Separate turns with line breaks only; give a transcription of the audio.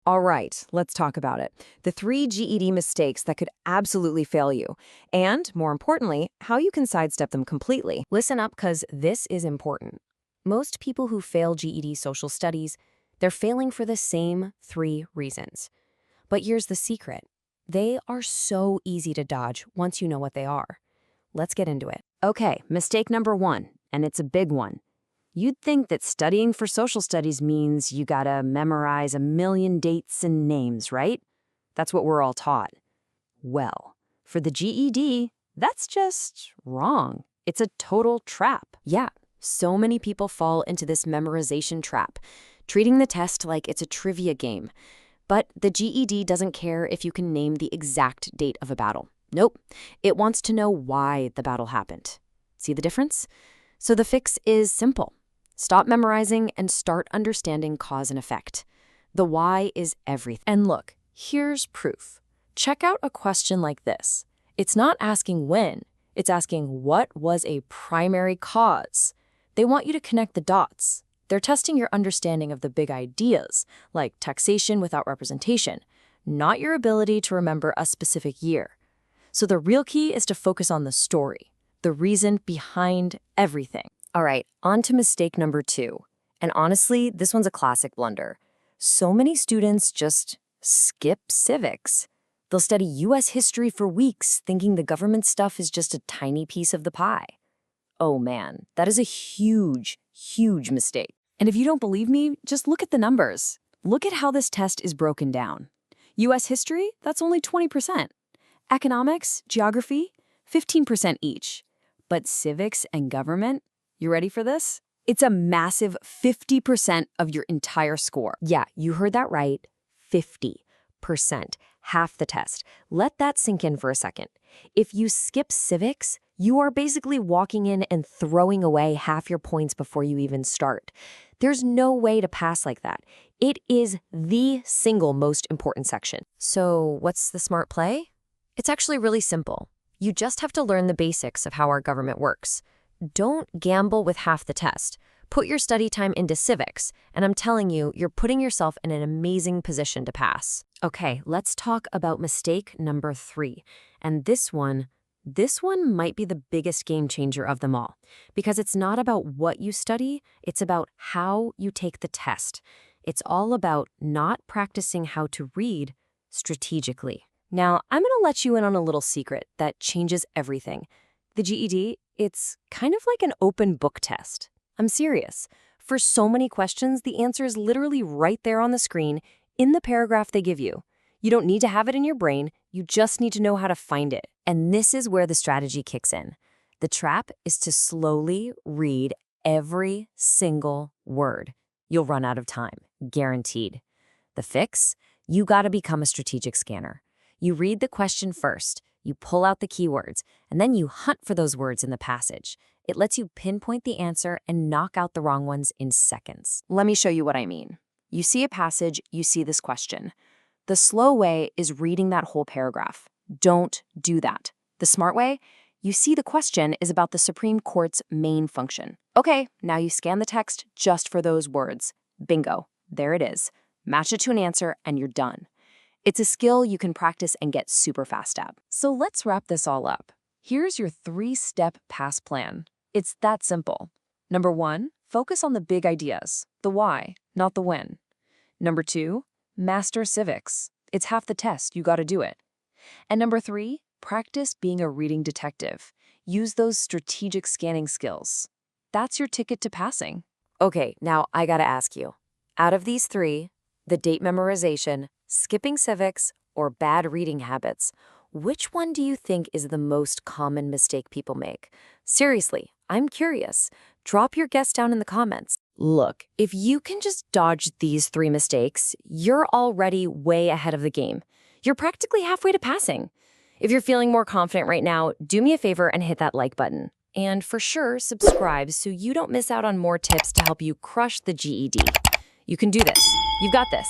All right, let's talk about it. The 3 GED mistakes that could absolutely fail you. And, more importantly, how you can sidestep them completely. Listen up, because this is important. Most people who fail GED social studies, they're failing for the same 3 reasons. But here's the secret. They are so easy to dodge once you know what they are. Let's get into it. Okay, mistake number 1, and it's a big one. You'd think that studying for social studies means you gotta memorize a million dates and names, right? That's what we're all taught. Well, for the GED, that's just wrong. It's a total trap. Yeah, so many people fall into this memorization trap, treating the test like it's a trivia game. But the GED doesn't care if you can name the exact date of a battle. Nope, it wants to know why the battle happened. See the difference? So the fix is simple. Stop memorizing and start understanding cause and effect. The why is everything. And look, here's proof. Check out a question like this. It's not asking when, it's asking what was a primary cause. They want you to connect the dots. They're testing your understanding of the big ideas, like taxation without representation, not your ability to remember a specific year. So the real key is to focus on the story, the reason behind everything. All right, on to mistake number 2. And honestly, this one's a classic blunder. So many students just skip civics. They'll study US history for weeks, thinking the government stuff is just a tiny piece of the pie. Oh man, that is a huge, huge mistake. And if you don't believe me, just look at the numbers. Look at how this test is broken down. US history, that's only 20%. Economics, geography, 15% each. But civics and government, you ready for this? It's a massive 50% of your entire score. Yeah, you heard that right. 50%. Half the test. Let that sink in for a second. If you skip civics, you are basically walking in and throwing away half your points before you even start. There's no way to pass like that. It is the single most important section. So what's the smart play? It's actually really simple. You just have to learn the basics of how our government works. Don't gamble with half the test. Put your study time into civics, and I'm telling you, you're putting yourself in an amazing position to pass. Okay, let's talk about mistake number 3. And this one might be the biggest game changer of them all. Because it's not about what you study, it's about how you take the test. It's all about not practicing how to read strategically. Now, I'm going to let you in on a little secret that changes everything. The GED, it's kind of like an open book test. I'm serious. For so many questions, the answer is literally right there on the screen in the paragraph they give you. You don't need to have it in your brain, you just need to know how to find it. And this is where the strategy kicks in. The trap is to slowly read every single word. You'll run out of time, guaranteed. The fix? You gotta become a strategic scanner. You read the question first, you pull out the keywords, and then you hunt for those words in the passage. It lets you pinpoint the answer and knock out the wrong ones in seconds. Let me show you what I mean. You see a passage, you see this question. The slow way is reading that whole paragraph. Don't do that. The smart way? You see the question is about the Supreme Court's main function. Okay, now you scan the text just for those words. Bingo, there it is. Match it to an answer and you're done. It's a skill you can practice and get super fast at. So let's wrap this all up. Here's your 3-step pass plan. It's that simple. Number 1, focus on the big ideas, the why, not the when. Number 2, master civics. It's half the test, you gotta do it. And number 3, practice being a reading detective. Use those strategic scanning skills. That's your ticket to passing. Okay, now I gotta ask you. Out of these 3, the date memorization, skipping civics, or bad reading habits, which one do you think is the most common mistake people make? Seriously, I'm curious. Drop your guess down in the comments. Look, if you can just dodge these 3 mistakes, you're already way ahead of the game. You're practically halfway to passing. If you're feeling more confident right now, do me a favor and hit that like button. And for sure, subscribe so you don't miss out on more tips to help you crush the GED. You can do this. You've got this.